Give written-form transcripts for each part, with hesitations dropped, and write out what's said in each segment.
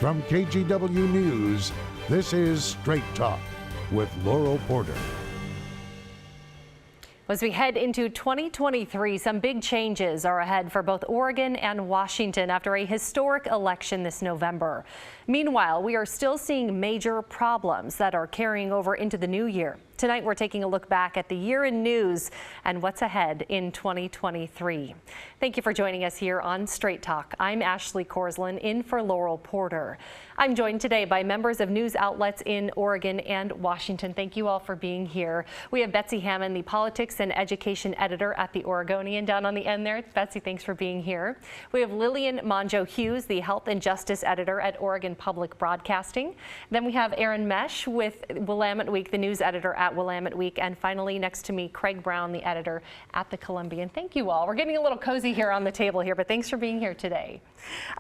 From KGW News, this is Straight Talk with Laurel Porter. As we head into 2023, some big changes are ahead for both Oregon and Washington after a historic election this November. Meanwhile, we are still seeing major problems that are carrying over into the new year. Tonight, we're taking a look back at the year in news and what's ahead in 2023. Thank you for joining us here on Straight Talk. I'm Ashley Korslund, in for Laurel Porter. I'm joined today by members of news outlets in Oregon and Washington. Thank you all for being here. We have Betsy Hammond, the politics and education editor at the Oregonian, down on the end there. Betsy, thanks for being here. We have Lillian Monjo-Hughes, the health and justice editor at Oregon Public Broadcasting. Then we have Aaron Mesh with Willamette Week, the news editor at Willamette Week. And finally, next to me, Craig Brown, the editor at the Columbian. Thank you all. We're getting a little cozy here on the table here, but thanks for being here today.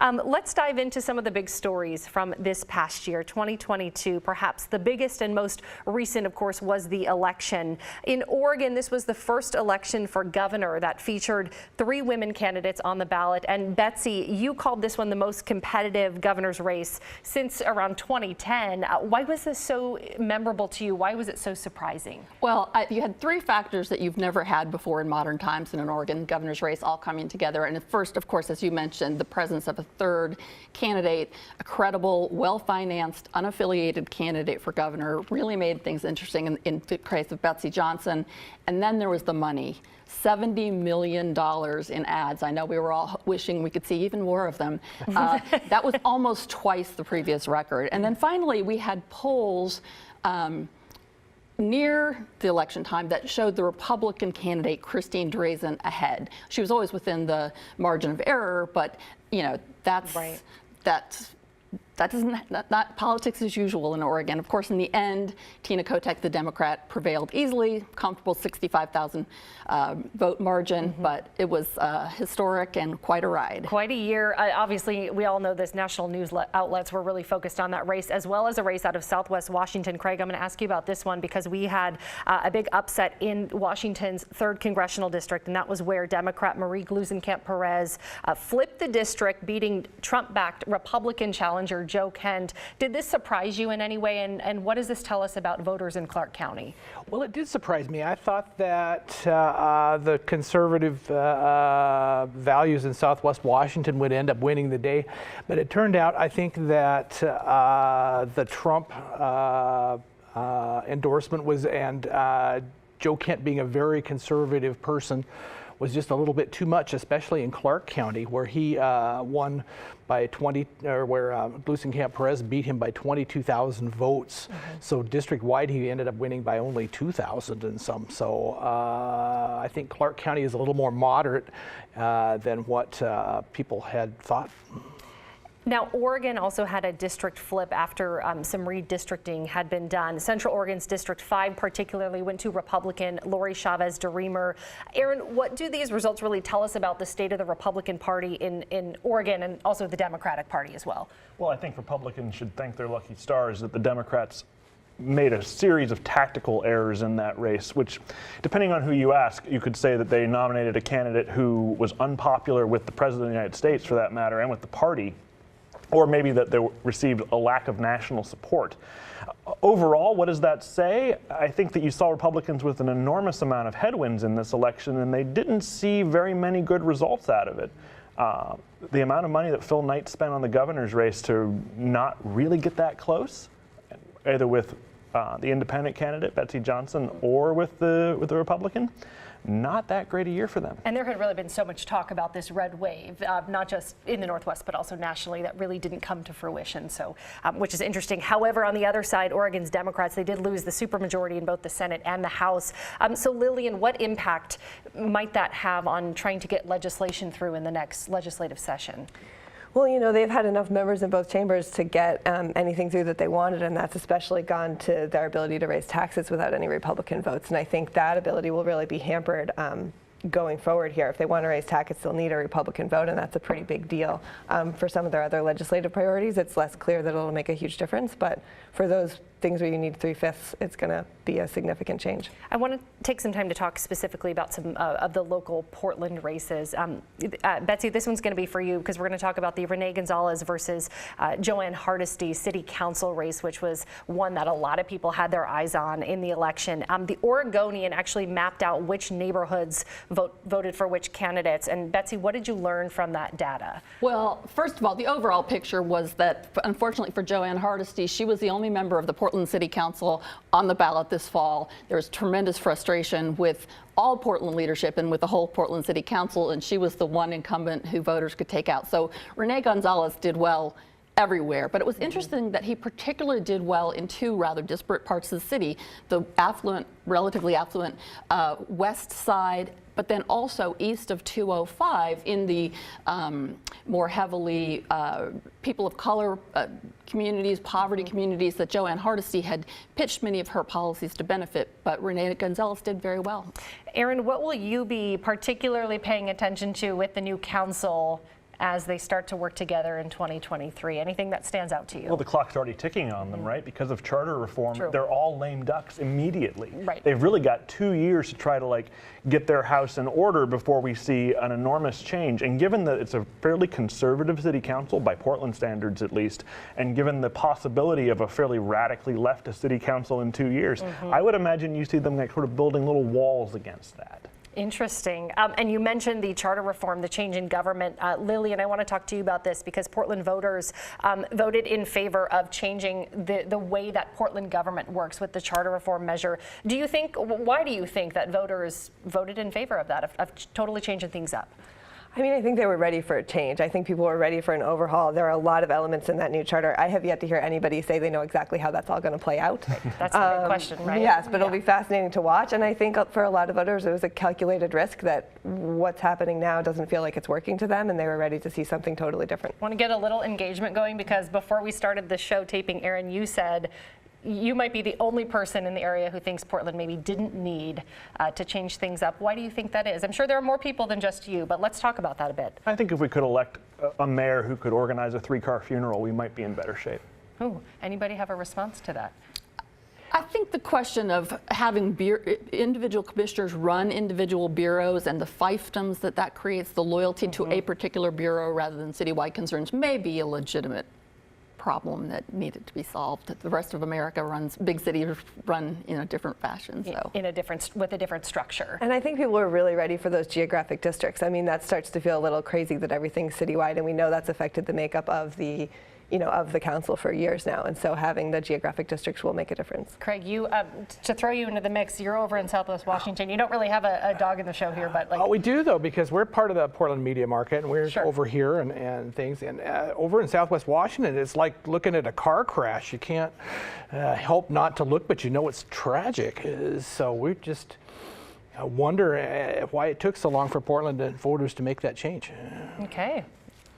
Let's dive into some of the big stories from this past year, 2022. Perhaps the biggest and most recent, of course, was the election. In Oregon, this was the first election for governor that featured 3 women candidates on the ballot. And Betsy, you called this one the most competitive governor's race since around 2010. Why was this so memorable to you? Why was it so surprising? Well, you had 3 factors that you've never had before in modern times in an Oregon governor's race all coming together. And first, of course, as you mentioned, the presence of a 3rd candidate, a credible, well-financed, unaffiliated candidate for governor, really made things interesting in the case of Betsy Johnson. And then there was the money. $70 million in ads. I know we were all wishing we could see even more of them. That was almost twice the previous record. And then finally, we had polls near the election time that showed the Republican candidate Christine Drazan ahead. She was always within the margin of error, but you know, that's right. Not politics as usual in Oregon. Of course, in the end, Tina Kotek, the Democrat, prevailed easily, comfortable 65,000 vote margin, but it was historic and quite a ride. Quite a year. Obviously, we all know this. National news outlets were really focused on that race, as well as a race out of Southwest Washington. Craig, I'm going to ask you about this one because we had a big upset in Washington's 3rd congressional district, and that was where Democrat Marie Gluesenkamp-Perez flipped the district, beating Trump-backed Republican challenger Joe Kent. Did this surprise you in any way, and what does this tell us about voters in Clark County? Well, it did surprise me. I thought that the conservative values in Southwest Washington would end up winning the day, but it turned out, I think, that the Trump endorsement was, and Joe Kent being a very conservative person, was just a little bit too much, especially in Clark County, where he won by 20, or where Gluesenkamp-Perez beat him by 22,000 votes. So district-wide, he ended up winning by only 2,000 and some. So I think Clark County is a little more moderate than what people had thought. Now, Oregon also had a district flip after some redistricting had been done. Central Oregon's District 5 particularly went to Republican Lori Chavez DeRemer. Aaron, what do these results really tell us about the state of the Republican Party in Oregon and also the Democratic Party as well? Well, I think Republicans should thank their lucky stars that the Democrats made a series of tactical errors in that race, which, depending on who you ask, you could say that they nominated a candidate who was unpopular with the President of the United States, for that matter, and with the party, or maybe that they received a lack of national support. Overall, what does that say? I think that you saw Republicans with an enormous amount of headwinds in this election, and they didn't see very many good results out of it. The amount of money that Phil Knight spent on the governor's race to not really get that close, either with the independent candidate, Betsy Johnson, or with the Republican, not that great a year for them. And there had really been so much talk about this red wave, not just in the Northwest, but also nationally, that really didn't come to fruition, so which is interesting. However, on the other side, Oregon's Democrats, they did lose the supermajority in both the Senate and the House. So Lillian, what impact might that have on trying to get legislation through in the next legislative session? Well, you know, they've had enough members in both chambers to get anything through that they wanted, and that's especially gone to their ability to raise taxes without any Republican votes. And I think that ability will really be hampered going forward here. If they want to raise taxes, they'll need a Republican vote, and that's a pretty big deal. For some of their other legislative priorities, it's less clear that it'll make a huge difference, but for those things where you need 3/5, it's going to be a significant change. I want to take some time to talk specifically about some of the local Portland races. Betsy, this one's going to be for you because we're going to talk about the Renee Gonzalez versus Joanne Hardesty City Council race, which was one that a lot of people had their eyes on in the election. The Oregonian actually mapped out which neighborhoods voted for which candidates. And Betsy, what did you learn from that data? Well, first of all, the overall picture was that, unfortunately for Joanne Hardesty, she was the only member of the Portland City Council on the ballot this fall. There was tremendous frustration with all Portland leadership and with the whole Portland City Council, and she was the one incumbent who voters could take out. So Renee Gonzalez did well everywhere, but it was interesting that he particularly did well in two rather disparate parts of the city, the affluent, relatively affluent west side, but then also east of 205 in the more heavily people of color communities, poverty communities that Joanne Hardesty had pitched many of her policies to benefit, but Renee Gonzalez did very well. Aaron, what will you be particularly paying attention to with the new council as they start to work together in 2023? Anything that stands out to you? Well, the clock's already ticking on them, right? Because of charter reform, True. they're all lame ducks immediately. Right. They've really got 2 years to try to get their house in order before we see an enormous change. And given that it's a fairly conservative city council, by Portland standards at least, and given the possibility of a fairly radically leftist city council in 2 years, I would imagine you see them sort of building little walls against that. Interesting. And you mentioned the charter reform, the change in government. Lillian, I want to talk to you about this because Portland voters voted in favor of changing the way that Portland government works with the charter reform measure. Why do you think that voters voted in favor of that, of totally changing things up? I mean, I think they were ready for a change. I think people were ready for an overhaul. There are a lot of elements in that new charter. I have yet to hear anybody say they know exactly how that's all going to play out. That's a big question, right? Yes, but it'll be fascinating to watch. And I think for a lot of voters, it was a calculated risk that what's happening now doesn't feel like it's working to them, and they were ready to see something totally different. Want to get a little engagement going because before we started the show taping, Aaron, you said you might be the only person in the area who thinks Portland maybe didn't need to change things up. Why do you think that is? I'm sure there are more people than just you, but let's talk about that a bit. I think if we could elect a mayor who could organize a 3-car funeral, we might be in better shape. Ooh, anybody have a response to that? I think the question of having individual commissioners run individual bureaus and the fiefdoms that creates, the loyalty to a particular bureau rather than citywide concerns, may be a legitimate problem that needed to be solved. The rest of America big cities run in a different fashion. So with a different structure. And I think people are really ready for those geographic districts. I mean, that starts to feel a little crazy that everything's citywide, and we know that's affected the makeup of the council for years now, and so having the geographic districts will make a difference. Craig, you to throw you into the mix, you're over in Southwest Washington. You don't really have a dog in the show here, but we do though, because we're part of the Portland media market, and we're over here and things. And over in Southwest Washington, it's like looking at a car crash. You can't help not to look, but you know it's tragic. So we just wonder why it took so long for Portland voters to make that change. Okay.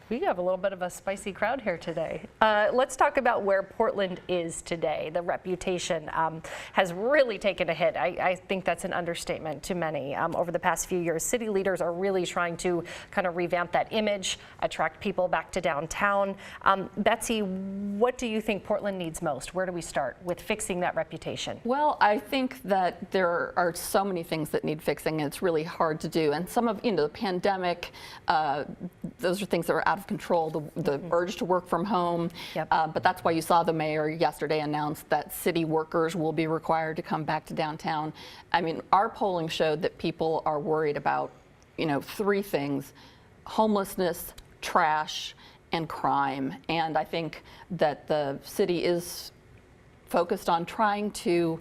We have a little bit of a spicy crowd here today. Let's talk about where Portland is today. The reputation has really taken a hit. I think that's an understatement to many. Over the past few years, city leaders are really trying to kind of revamp that image, attract people back to downtown. Betsy, what do you think Portland needs most? Where do we start with fixing that reputation? Well, I think that there are so many things that need fixing, and it's really hard to do. And some of, the pandemic, those are things that are out of control, the urge to work from home. Yep. But that's why you saw the mayor yesterday announce that city workers will be required to come back to downtown. I mean, our polling showed that people are worried about, 3 things: homelessness, trash, and crime. And I think that the city is focused on trying to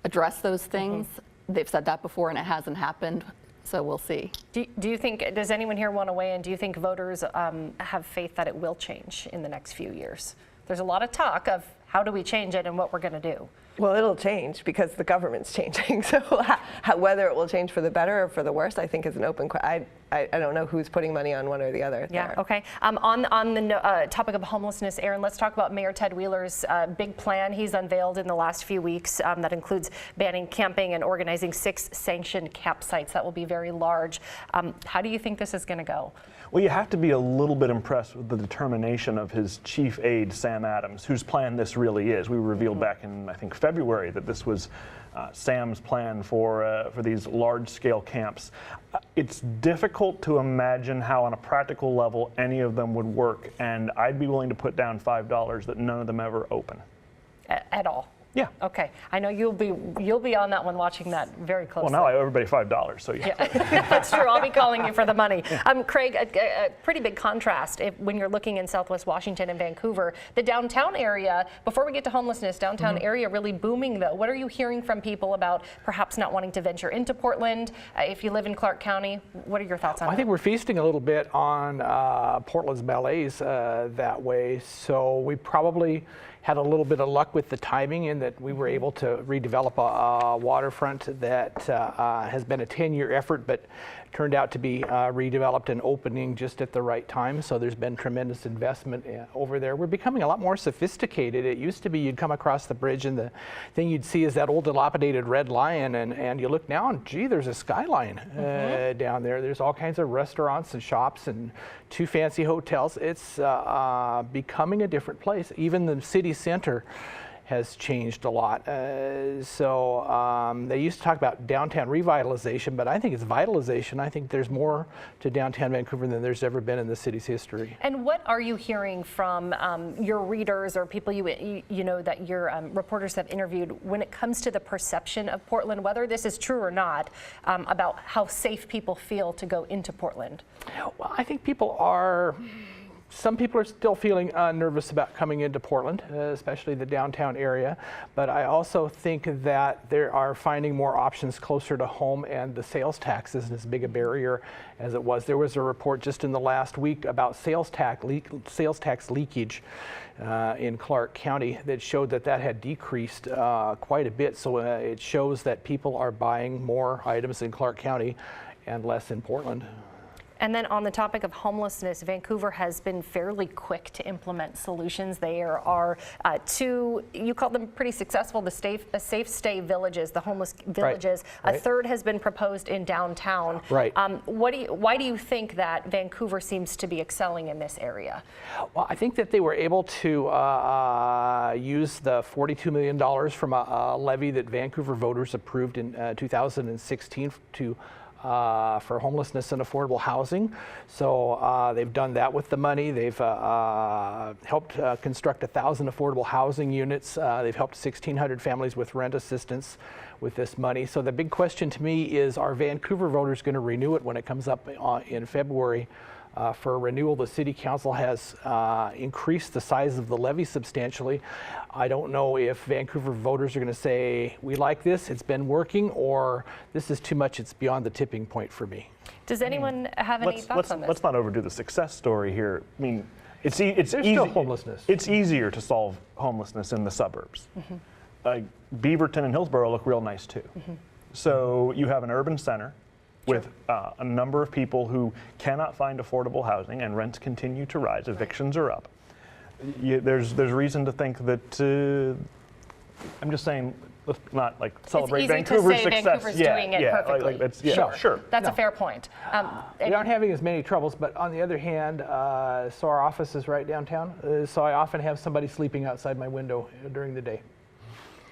address those things. They've said that before, and it hasn't happened. So we'll see. Do you think, does anyone here want to weigh in? Do you think voters have faith that it will change in the next few years? There's a lot of talk of how do we change it and what we're going to do. Well, it'll change because the government's changing. So whether it will change for the better or for the worse, I think is an open question. I don't know who's putting money on one or the other. Yeah, there. okay. On the topic of homelessness, Aaron, let's talk about Mayor Ted Wheeler's big plan he's unveiled in the last few weeks that includes banning camping and organizing 6 sanctioned campsites. That will be very large. How do you think this is going to go? Well, you have to be a little bit impressed with the determination of his chief aide, Sam Adams, whose plan this really is. We revealed back in, I think, February that this was Sam's plan for these large-scale camps. It's difficult to imagine how, on a practical level, any of them would work, and I'd be willing to put down $5 that none of them ever open. At all? Yeah. Okay. I know you'll be on that one, watching that very closely. Well, now I owe everybody $5, so yeah. That's true. I'll be calling you for the money. Craig, a pretty big contrast when you're looking in Southwest Washington and Vancouver. The downtown area, before we get to homelessness, downtown area really booming though. What are you hearing from people about perhaps not wanting to venture into Portland? If you live in Clark County, what are your thoughts on that? I think we're feasting a little bit on Portland's ballets that way. So we probably had a little bit of luck with the timing in that we were able to redevelop a waterfront that has been a 10-year effort, but turned out to be redeveloped and opening just at the right time. So there's been tremendous investment over there. We're becoming a lot more sophisticated. It used to be you'd come across the bridge and the thing you'd see is that old dilapidated red lion, and you look now and gee, there's a skyline down there. There's all kinds of restaurants and shops and 2 fancy hotels. It's becoming a different place. Even the city center has changed a lot. They used to talk about downtown revitalization, but I think it's vitalization. I think there's more to downtown Vancouver than there's ever been in the city's history. And what are you hearing from your readers or people you know that your reporters have interviewed when it comes to the perception of Portland, whether this is true or not, about how safe people feel to go into Portland? Well, I think some people are still feeling nervous about coming into Portland, especially the downtown area. But I also think that they are finding more options closer to home, and the sales tax isn't as big a barrier as it was. There was a report just in the last week about sales tax leakage in Clark County that showed that had decreased quite a bit. So it shows that people are buying more items in Clark County and less in Portland. And then on the topic of homelessness, Vancouver has been fairly quick to implement solutions. There are 2, you call them pretty successful, the safe stay villages, the homeless villages. Right. A third has been proposed in downtown. Right. Why do you think that Vancouver seems to be excelling in this area? Well, I think that they were able to use the $42 million from a levy that Vancouver voters approved in 2016 for homelessness and affordable housing. So they've done that with the money. They've helped construct 1,000 affordable housing units. They've helped 1,600 families with rent assistance with this money. So the big question to me is, are Vancouver voters going to renew it when it comes up in February? For renewal, the City Council has increased the size of the levy substantially. I don't know if Vancouver voters are going to say, we like this, it's been working, or this is too much, it's beyond the tipping point for me. Does anyone have any thoughts on this? Let's not overdo the success story here. I mean, it's still homelessness. It's easier to solve homelessness in the suburbs. Beaverton and Hillsborough look real nice too. So you have an urban center with a number of people who cannot find affordable housing, and rents continue to rise. Evictions are up. There's reason to think that. I'm just saying, let's not like celebrate Vancouver's success. Vancouver's doing it perfectly. That's, sure. That's a fair point. We aren't having as many troubles, but on the other hand, so our office is right downtown. So I often have somebody sleeping outside my window during the day.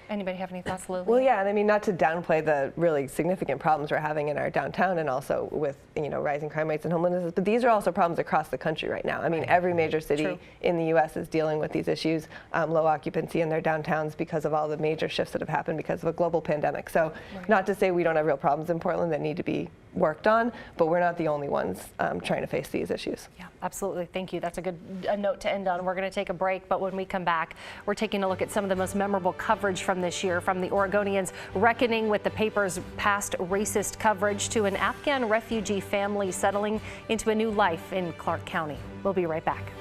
Anybody have any thoughts, Lily? Well, yeah, and I mean, not to downplay the really significant problems we're having in our downtown and also with, rising crime rates and homelessness, but these are also problems across the country right now. I mean, every major city in the U.S. is dealing with these issues, low occupancy in their downtowns because of all the major shifts that have happened because of a global pandemic. So not to say we don't have real problems in Portland that need to be worked on, but we're not the only ones trying to face these issues. Yeah, absolutely. Thank you. That's a good note to end on. We're going to take a break, but when we come back, we're taking a look at some of the most memorable coverage from this year, from the Oregonians reckoning with the paper's past racist coverage to an Afghan refugee family settling into a new life in Clark County. We'll be right back.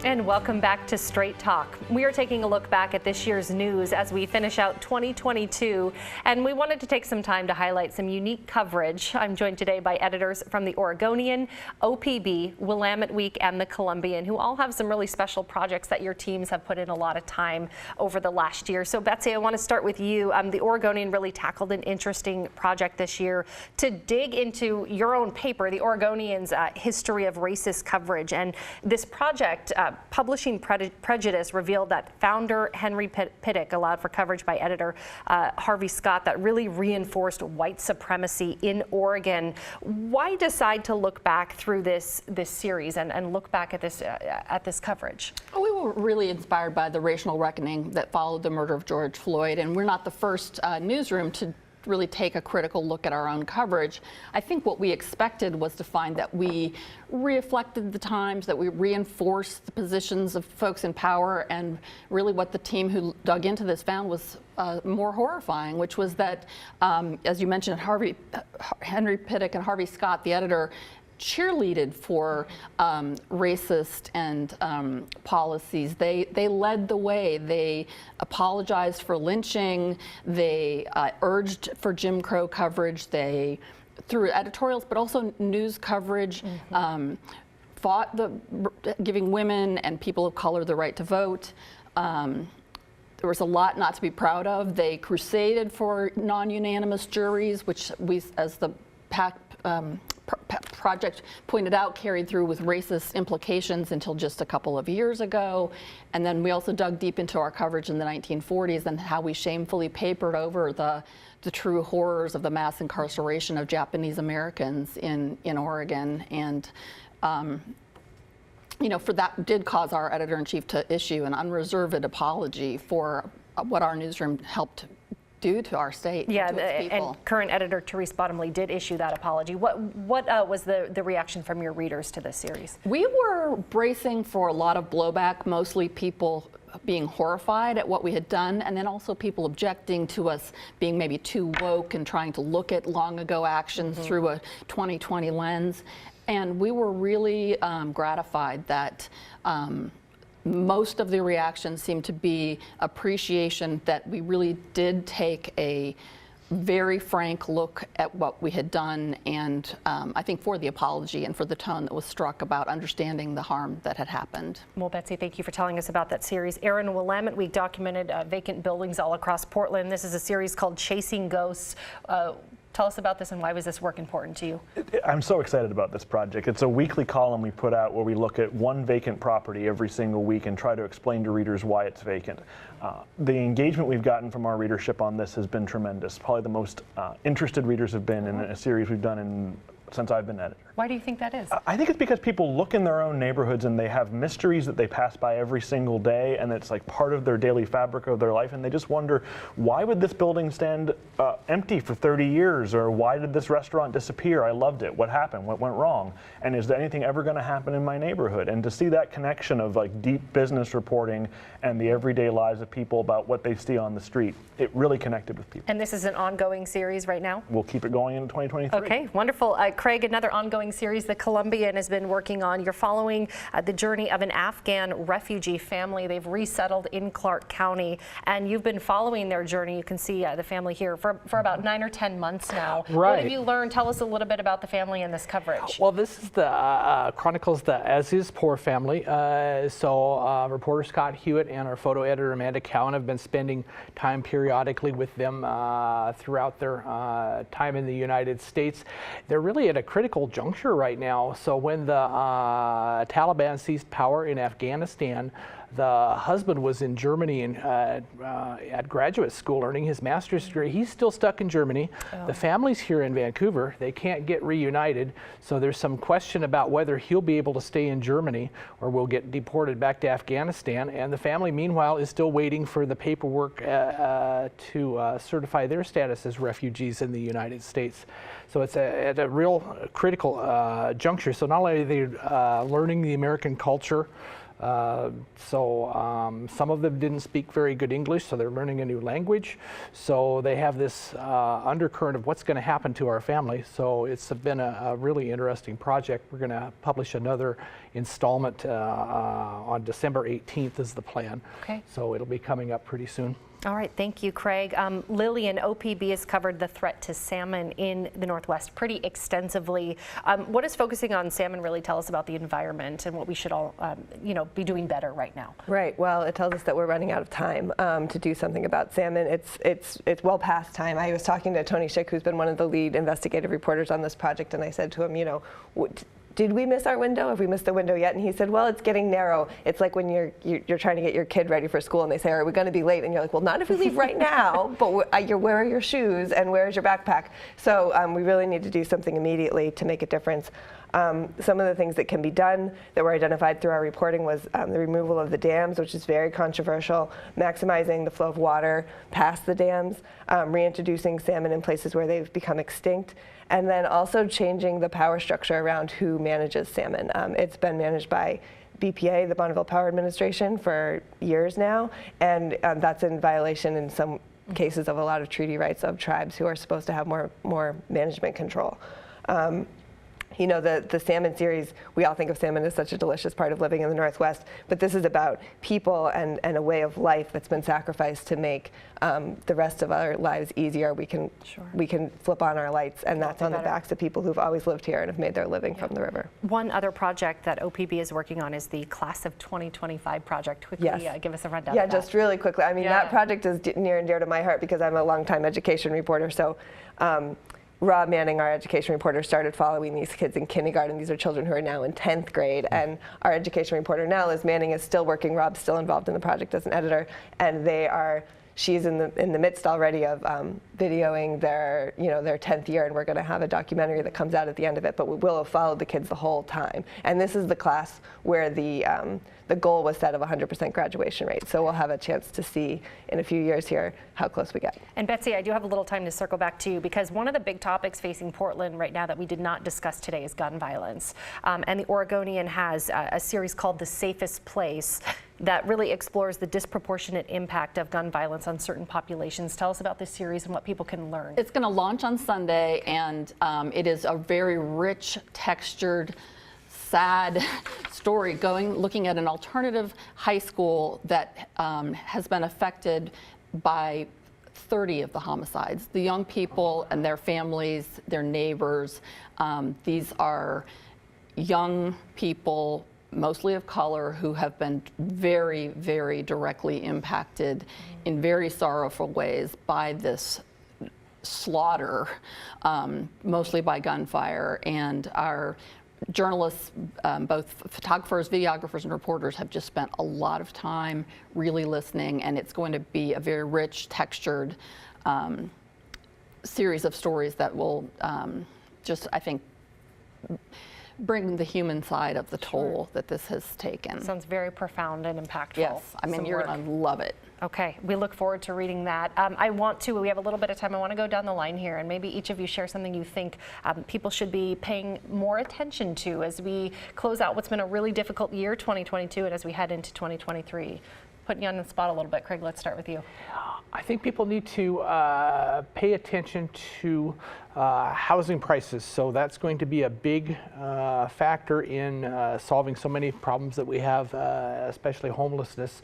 And welcome back to Straight Talk. We are taking a look back at this year's news as we finish out 2022, and we wanted to take some time to highlight some unique coverage. I'm joined today by editors from the Oregonian, OPB, Willamette Week, and the Columbian, who all have some really special projects that your teams have put in a lot of time over the last year. So Betsy, I want to start with you. The Oregonian really tackled an interesting project this year to dig into your own paper, the Oregonian's history of racist coverage. And this project, Publishing Prejudice, revealed that founder Henry Pittick allowed for coverage by editor Harvey Scott that really reinforced white supremacy in Oregon. Why decide to look back through this series and look back at this coverage? Well, we were really inspired by the racial reckoning that followed the murder of George Floyd, and we're not the first newsroom to really take a critical look at our own coverage. I think what we expected was to find that we reflected the times, that we reinforced the positions of folks in power, and really what the team who dug into this found was more horrifying, which was that, as you mentioned, Henry Pittick and Harvey Scott, the editor, cheerleaded for racist and policies. They led the way. They apologized for lynching. They urged for Jim Crow coverage. They, through editorials, but also news coverage, fought giving women and people of color the right to vote. There was a lot not to be proud of. They crusaded for non-unanimous juries, which we, as the project pointed out, carried through with racist implications until just a couple of years ago. And then we also dug deep into our coverage in the 1940s and how we shamefully papered over the true horrors of the mass incarceration of Japanese Americans in Oregon. And you know, for that did cause our editor-in-chief to issue an unreserved apology for what our newsroom helped do to our state. Yeah, to its people. And current editor Therese Bottomley did issue that apology. What was the reaction from your readers to this series? We were bracing for a lot of blowback, mostly people being horrified at what we had done, and then also people objecting to us being maybe too woke and trying to look at long ago actions through a 2020 lens. And we were really gratified that most of the reactions seemed to be appreciation that we really did take a very frank look at what we had done, and I think for the apology and for the tone that was struck about understanding the harm that had happened. Well, Betsy, thank you for telling us about that series. Aaron, Willamette Week documented vacant buildings all across Portland. This is a series called Chasing Ghosts. Tell us about this, and why was this work important to you? I'm so excited about this project. It's a weekly column we put out where we look at one vacant property every single week and try to explain to readers why it's vacant. The engagement we've gotten from our readership on this has been tremendous. Probably the most interested readers have been in a series we've done since I've been editor. Why do you think that is? I think it's because people look in their own neighborhoods and they have mysteries that they pass by every single day, and it's like part of their daily fabric of their life, and they just wonder, why would this building stand empty for 30 years, or why did this restaurant disappear? I loved it. What happened? What went wrong? And is there anything ever going to happen in my neighborhood? And to see that connection of like deep business reporting and the everyday lives of people about what they see on the street, it really connected with people. And this is an ongoing series right now? We'll keep it going in 2023. Okay, wonderful. Craig, another ongoing series the Columbian has been working on. You're following the journey of an Afghan refugee family. They've resettled in Clark County, and you've been following their journey. You can see the family here for about 9 or 10 months now. Right. What have you learned? Tell us a little bit about the family and this coverage. Well, this is the chronicles the Aziz Poor family. Reporter Scott Hewitt and our photo editor Amanda Cowan have been spending time periodically with them throughout their time in the United States. They're really at a critical juncture right now. So when the Taliban seized power in Afghanistan, the husband was in Germany and at graduate school earning his master's degree. He's still stuck in Germany. Oh. The family's here in Vancouver. They can't get reunited. So there's some question about whether he'll be able to stay in Germany or will get deported back to Afghanistan. And the family, meanwhile, is still waiting for the paperwork to certify their status as refugees in the United States. So it's at a real critical juncture. So not only are they learning the American culture, Some of them didn't speak very good English, so they're learning a new language. So they have this undercurrent of what's going to happen to our family. So it's been a really interesting project. We're going to publish another installment on December 18th is the plan. Okay. So it'll be coming up pretty soon. All right, thank you, Craig. Lillian, OPB has covered the threat to salmon in the Northwest pretty extensively. What does focusing on salmon really tell us about the environment and what we should all, be doing better right now? Right. Well, it tells us that we're running out of time to do something about salmon. It's well past time. I was talking to Tony Schick, who's been one of the lead investigative reporters on this project, and I said to him, did we miss our window? Have we missed the window yet? And he said, well, it's getting narrow. It's like when you're trying to get your kid ready for school and they say, are we going to be late? And you're like, well, not if we leave right now, but where are your shoes and where's your backpack? So we really need to do something immediately to make a difference. Some of the things that can be done that were identified through our reporting was the removal of the dams, which is very controversial, maximizing the flow of water past the dams, reintroducing salmon in places where they've become extinct, and then also changing the power structure around who manages salmon. It's been managed by BPA, the Bonneville Power Administration, for years now, and that's in violation in some cases of a lot of treaty rights of tribes who are supposed to have more management control. The salmon series, we all think of salmon as such a delicious part of living in the Northwest, but this is about people and a way of life that's been sacrificed to make the rest of our lives easier. We can flip on our lights, and that's on the backs of people who've always lived here and have made their living from the river. One other project that OPB is working on is the Class of 2025 project. Quickly, give us a rundown. Yeah, just really quickly. I mean, that project is near and dear to my heart because I'm a longtime education reporter. So. Rob Manning, our education reporter, started following these kids in kindergarten. These are children who are now in 10th grade. And our education reporter now, Liz Manning, is still working. Rob's still involved in the project as an editor. And she's in the midst already of videoing their 10th year. And we're going to have a documentary that comes out at the end of it. But we will have followed the kids the whole time. And this is the class where the goal was set of 100% graduation rate. So we'll have a chance to see in a few years here how close we get. And Betsy, I do have a little time to circle back to you because one of the big topics facing Portland right now that we did not discuss today is gun violence. And the Oregonian has a series called The Safest Place that really explores the disproportionate impact of gun violence on certain populations. Tell us about this series and what people can learn. It's going to launch on Sunday, and it is a very rich, textured, sad story looking at an alternative high school that has been affected by 30 of the homicides. The young people and their families, their neighbors, these are young people, mostly of color, who have been very, very directly impacted in very sorrowful ways by this slaughter, mostly by gunfire. And our journalists, both photographers, videographers, and reporters, have just spent a lot of time really listening, and it's going to be a very rich, textured series of stories that will I think, bring the human side of the toll that this has taken. Sounds very profound and impactful. Yes, I mean, you're going to love it. Okay, we look forward to reading that. We have a little bit of time. I want to go down the line here and maybe each of you share something you think people should be paying more attention to as we close out what's been a really difficult year, 2022, and as we head into 2023. Putting you on the spot a little bit. Craig, let's start with you. I think people need to pay attention to housing prices. So that's going to be a big factor in solving so many problems that we have, especially homelessness.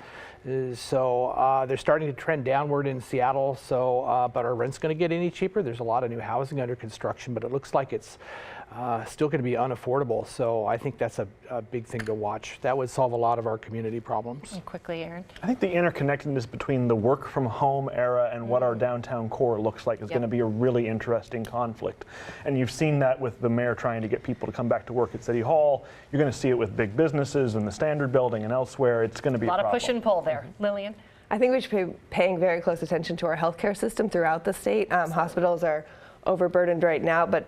So they're starting to trend downward in Seattle. So, but our rent's going to get any cheaper? There's a lot of new housing under construction, but it looks like it's still going to be unaffordable. So I think that's a big thing to watch. That would solve a lot of our community problems. And quickly, Aaron. I think the interconnectedness between the work from home era and what our downtown core looks like is going to be a really interesting conflict. And you've seen that with the mayor trying to get people to come back to work at City Hall. You're going to see it with big businesses and the Standard Building and elsewhere. It's going to be a lot problem. of push and pull there. Lillian? I think we should be paying very close attention to our healthcare system throughout the state. Hospitals are overburdened right now, but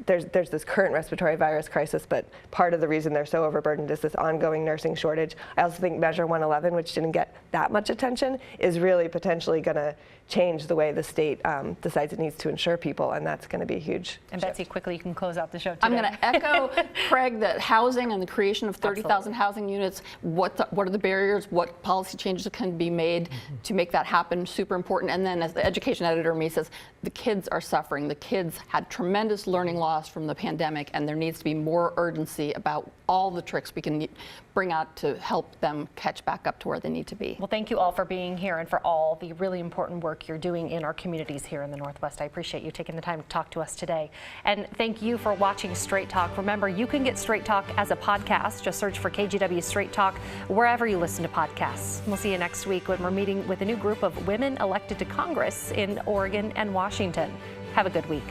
there's this current respiratory virus crisis, but part of the reason they're so overburdened is this ongoing nursing shortage. I also think Measure 111, which didn't get that much attention, is really potentially going to change the way the state decides it needs to insure people, and that's going to be a huge And shift. Betsy, quickly, you can close out the show today. I'm going to echo Craig that housing and the creation of 30,000 housing units, what are the barriers, what policy changes can be made to make that happen, super important. And then as the education editor me says, the kids are suffering. The kids had tremendous learning loss from the pandemic, and there needs to be more urgency about all the tricks we can bring out to help them catch back up to where they need to be. Well, thank you all for being here and for all the really important work you're doing in our communities here in the Northwest. I appreciate you taking the time to talk to us today. And thank you for watching Straight Talk. Remember, you can get Straight Talk as a podcast. Just search for KGW Straight Talk wherever you listen to podcasts. We'll see you next week when we're meeting with a new group of women elected to Congress in Oregon and Washington. Have a good week.